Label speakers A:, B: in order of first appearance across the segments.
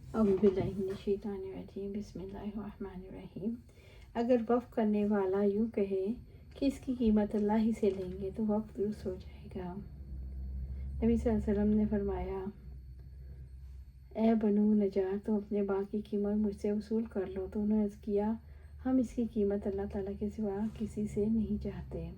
A: اعوذ باللہ من الشیطان الرجیم، بسم اللہ الرحمن الرحیم۔ اگر وقف کرنے والا یوں کہے کہ اس کی قیمت اللہ ہی سے لیں گے تو وقف درست ہو جائے گا۔ نبی صلی اللہ علیہ وسلم نے فرمایا، اے بنو نجار، تم اپنے باغ کی قیمت مجھ سے وصول کر لو۔ تو انہوں نے عرض کیا، ہم اس کی قیمت اللہ تعالیٰ کے سوا کسی سے نہیں چاہتے۔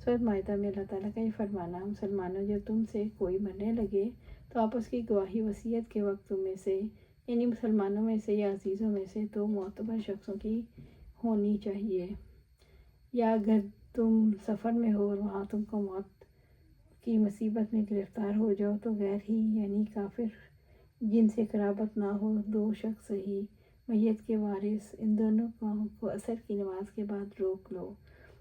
A: سورۃ مائدہ میں اللہ تعالیٰ کا یہ فرمانا، مسلمانوں جب تم سے کوئی مرنے لگے تو آپ اس کی گواہی وصیت کے وقت تم میں سے یعنی مسلمانوں میں سے یا عزیزوں میں سے دو معتبر شخصوں کی ہونی چاہیے، یا اگر تم سفر میں ہو اور وہاں تم کو موت کی مصیبت میں گرفتار ہو جاؤ تو غیر ہی یعنی کافر جن سے قرابت نہ ہو دو شخص صحیح میت کے وارث ان دونوں کو عصر کی نماز کے بعد روک لو۔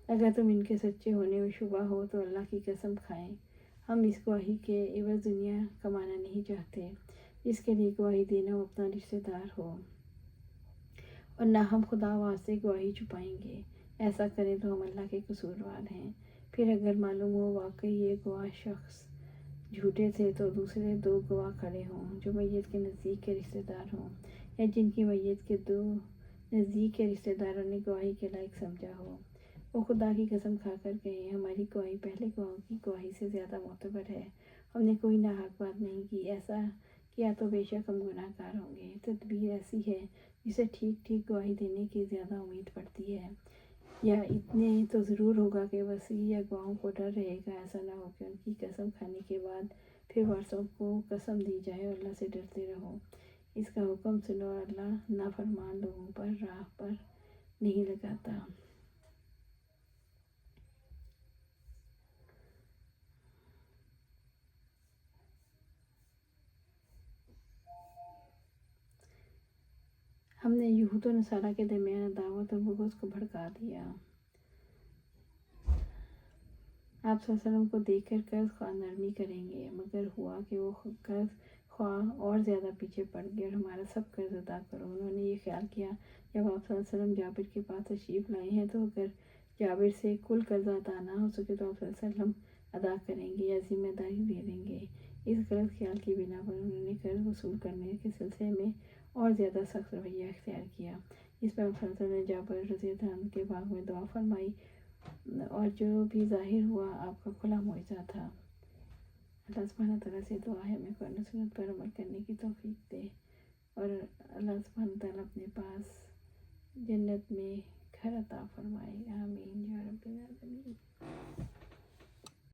A: اگر تم ان کے سچے ہونے میں شبہ ہو تو اللہ کی قسم کھائیں، ہم اس گواہی کے عوض دنیا کمانا نہیں چاہتے جس کے لیے گواہی دینا وہ اپنا رشتہ دار ہو، اور نہ ہم خدا واسطے گواہی چھپائیں گے، ایسا کریں تو ہم اللہ کے قصوروار ہیں۔ پھر اگر معلوم ہو واقعی یہ گواہ شخص جھوٹے تھے تو دوسرے دو گواہ کھڑے ہوں جو میت کے نزدیک کے رشتہ دار ہوں یا جن کی میت کے دو نزدیک کے رشتہ داروں نے گواہی کے لائق سمجھا ہو، وہ خدا کی قسم کھا کر کہیں، ہماری گواہی پہلے گواہوں کی گواہی سے زیادہ معتبر ہے، ہم نے کوئی ناحق بات نہیں کی، ایسا کیا تو بے شک ہم گناہ گار ہوں گے۔ تدبیر ایسی ہے جسے ٹھیک ٹھیک گواہی دینے کی زیادہ امید پڑتی ہے، یا اتنے تو ضرور ہوگا کہ وصی یا گواہوں کو ڈر رہے گا ایسا نہ ہو کہ ان کی قسم کھانے کے بعد پھر وارثوں کو قسم دی جائے، اور اللہ سے ڈرتے رہو، اس کا حکم سنو، اور اللہ نافرمان لوگوں پر راہ پر نہیں لگاتا۔ ہم نے یہود و نصارہ کے درمیان عداوت اور بغض کو بھڑکا دیا۔ آپ صلی اللہ علیہ وسلم کو دیکھ کر قرض خواہ نرمی کریں گے، مگر ہوا کہ وہ قرض خواہ اور زیادہ پیچھے پڑ گئے اور ہمارا سب قرض ادا کرو۔ انہوں نے یہ خیال کیا جب آپ صلی اللہ علیہ وسلم جابر کے پاس تشریف لائے ہیں تو اگر جابر سے کل قرض ادا نہ ہو سکے تو آپ صلی اللہ علیہ وسلم ادا کریں گے یا ذمہ داری دے دیں گے۔ اس غلط خیال کی بنا پر انہوں نے قرض وصول کرنے کے سلسلے میں اور زیادہ سخت رویہ اختیار کیا، اس پر آپ صلی اللہ علیہ وسلم نے جابر رضی اللہ عنہ کے باغ میں دعا فرمائی، اور جو بھی ظاہر ہوا آپ کا کھلا معجزہ تھا۔ اللہ سبحانہ تعالیٰ سے دعا ہے ہمیں قرآن و سنت پر عمل کرنے کی توفیق دے، اور اللہ سبحانہ تعالیٰ اپنے پاس جنت میں گھر عطا فرمائے، آمین یا رب العالمین۔